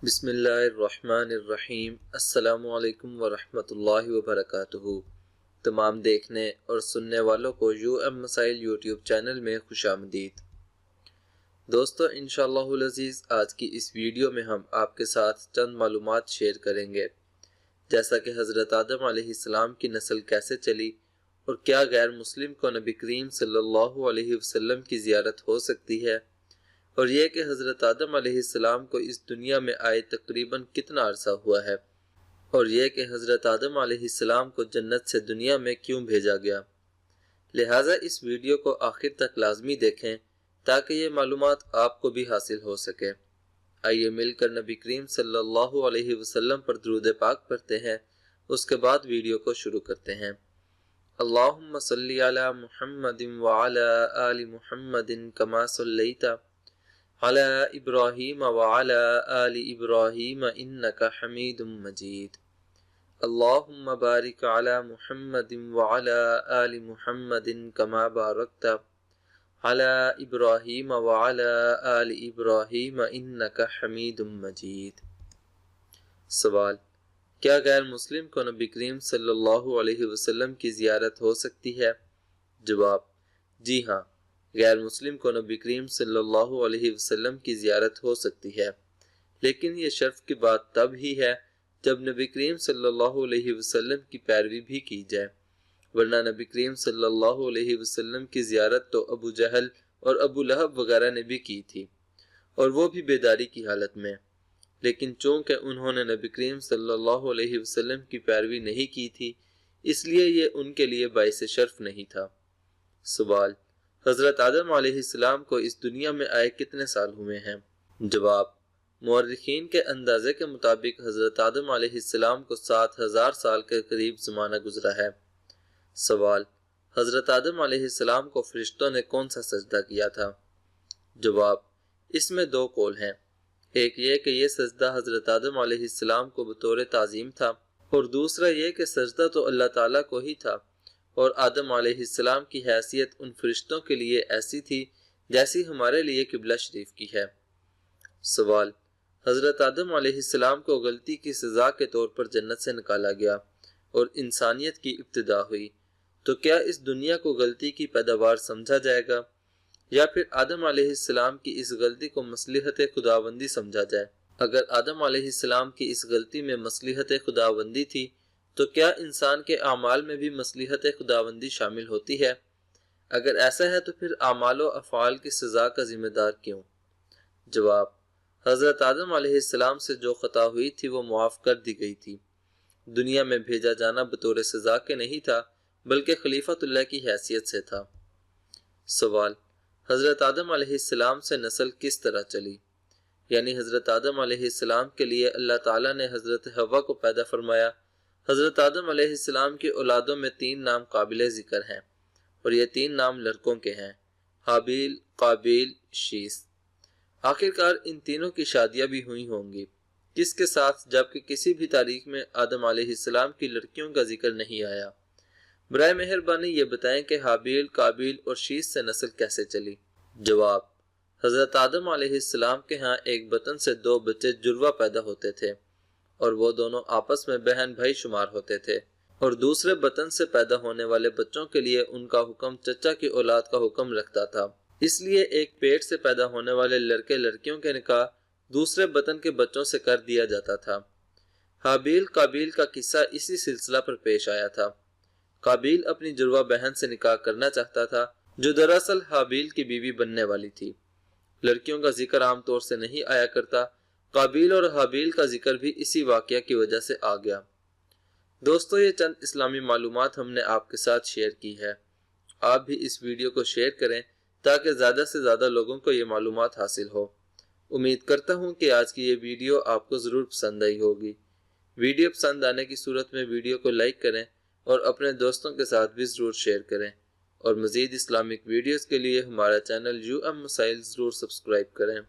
بسم اللہ الرحمن الرحیم۔ السلام علیکم ورحمۃ اللہ وبرکاتہ۔ تمام دیکھنے اور سننے والوں کو مسائل یوٹیوب چینل میں خوش آمدید۔ دوستو، انشاءاللہ العزیز آج کی اس ویڈیو میں ہم آپ کے ساتھ چند معلومات شیئر کریں گے، جیسا کہ حضرت آدم علیہ السلام کی نسل کیسے چلی اور کیا غیر مسلم کو نبی کریم صلی اللہ علیہ وسلم کی زیارت ہو سکتی ہے، اور یہ کہ حضرت آدم علیہ السلام کو اس دنیا میں آئے تقریباً کتنا عرصہ ہوا ہے، اور یہ کہ حضرت آدم علیہ السلام کو جنت سے دنیا میں کیوں بھیجا گیا۔ لہٰذا اس ویڈیو کو آخر تک لازمی دیکھیں تاکہ یہ معلومات آپ کو بھی حاصل ہو سکے۔ آئیے مل کر نبی کریم صلی اللہ علیہ وسلم پر درود پاک پڑھتے ہیں، اس کے بعد ویڈیو کو شروع کرتے ہیں۔ اللہم صلی علی محمد وعلی آل محمد کما صلیت علی ابراہیم وعلی آل ابراہیم انکا حمید مجید۔ اللہم بارک علی محمد وعلی آل محمد کما بارکت علی ابراہیم وعلی آل ابراہیم انکا حمید مجید۔ سوال: کیا غیر مسلم کو نبی کریم صلی اللہ علیہ وسلم کی زیارت ہو سکتی ہے؟ جواب: جی ہاں، غیر مسلم کو نبی کریم صلی اللہ علیہ وسلم کی زیارت ہو سکتی ہے، لیکن یہ شرف کی بات تب ہی ہے جب نبی کریم صلی اللہ علیہ وسلم کی پیروی بھی کی جائے، ورنہ نبی کریم صلی اللہ علیہ وسلم کی زیارت تو ابو جہل اور ابو لہب وغیرہ نے بھی کی تھی، اور وہ بھی بیداری کی حالت میں، لیکن چونکہ انہوں نے نبی کریم صلی اللہ علیہ وسلم کی پیروی نہیں کی تھی، اس لیے یہ ان کے لیے باعث شرف نہیں تھا۔ سوال: حضرت آدم علیہ السلام کو اس دنیا میں آئے کتنے سال ہوئے ہیں؟ جواب: مورخین کے اندازے کے مطابق حضرت آدم علیہ السلام کو 7000 سال کے قریب زمانہ گزرا ہے۔ سوال: حضرت آدم علیہ السلام کو فرشتوں نے کون سا سجدہ کیا تھا؟ جواب: اس میں دو قول ہیں، ایک یہ کہ یہ سجدہ حضرت آدم علیہ السلام کو بطور تعظیم تھا، اور دوسرا یہ کہ سجدہ تو اللہ تعالیٰ کو ہی تھا، اور آدم علیہ السلام کی حیثیت ان فرشتوں کے لیے ایسی تھی جیسی ہمارے لیے قبلہ شریف کی ہے۔ سوال: حضرت آدم علیہ السلام کو غلطی کی سزا کے طور پر جنت سے نکالا گیا اور انسانیت کی ابتدا ہوئی، تو کیا اس دنیا کو غلطی کی پیداوار سمجھا جائے گا، یا پھر آدم علیہ السلام کی اس غلطی کو مصلحت خداوندی سمجھا جائے؟ اگر آدم علیہ السلام کی اس غلطی میں مصلحت خداوندی تھی تو کیا انسان کے اعمال میں بھی مصلحت خداوندی شامل ہوتی ہے؟ اگر ایسا ہے تو پھر اعمال و افعال کی سزا کا ذمہ دار کیوں؟ جواب: حضرت آدم علیہ السلام سے جو خطا ہوئی تھی وہ معاف کر دی گئی تھی۔ دنیا میں بھیجا جانا بطور سزا کے نہیں تھا، بلکہ خلیفۃ اللہ کی حیثیت سے تھا۔ سوال: حضرت آدم علیہ السلام سے نسل کس طرح چلی؟ یعنی حضرت آدم علیہ السلام کے لیے اللہ تعالیٰ نے حضرت حوا کو پیدا فرمایا۔ حضرت آدم علیہ السلام کی اولادوں میں 3 نام قابل ذکر ہیں، اور یہ 3 نام لڑکوں کے ہیں: حابیل، قابیل، شیث۔ آخرکار ان تینوں کی شادیاں بھی ہوئی ہوں گی، کس کے ساتھ؟ جبکہ کسی بھی تاریخ میں آدم علیہ السلام کی لڑکیوں کا ذکر نہیں آیا۔ برائے مہربانی یہ بتائیں کہ حابیل، قابیل اور شیث سے نسل کیسے چلی؟ جواب: حضرت آدم علیہ السلام کے ہاں ایک بطن سے 2 بچے جڑواں پیدا ہوتے تھے، اور وہ دونوں آپس میں بہن بھائی شمار ہوتے تھے، اور دوسرے بطن سے پیدا ہونے والے بچوں کے لیے ان کا حکم چچا کی اولاد کا حکم رکھتا تھا، اس لیے ایک پیٹ سے پیدا ہونے والے لڑکے لڑکیوں کے نکاح دوسرے بطن کے بچوں سے کر دیا جاتا تھا۔ حابیل قابیل کا قصہ اسی سلسلہ پر پیش آیا تھا۔ قابیل اپنی جڑواں بہن سے نکاح کرنا چاہتا تھا، جو دراصل حابیل کی بیوی بننے والی تھی۔ لڑکیوں کا ذکر عام طور سے نہیں آیا کرتا، قابیل اور حابیل کا ذکر بھی اسی واقعہ کی وجہ سے آ گیا۔ دوستو، یہ چند اسلامی معلومات ہم نے آپ کے ساتھ شیئر کی ہے۔ آپ بھی اس ویڈیو کو شیئر کریں تاکہ زیادہ سے زیادہ لوگوں کو یہ معلومات حاصل ہو۔ امید کرتا ہوں کہ آج کی یہ ویڈیو آپ کو ضرور پسند آئی ہوگی۔ ویڈیو پسند آنے کی صورت میں ویڈیو کو لائک کریں اور اپنے دوستوں کے ساتھ بھی ضرور شیئر کریں، اور مزید اسلامک ویڈیوز کے لیے ہمارا چینل مسائل ضرور سبسکرائب کریں۔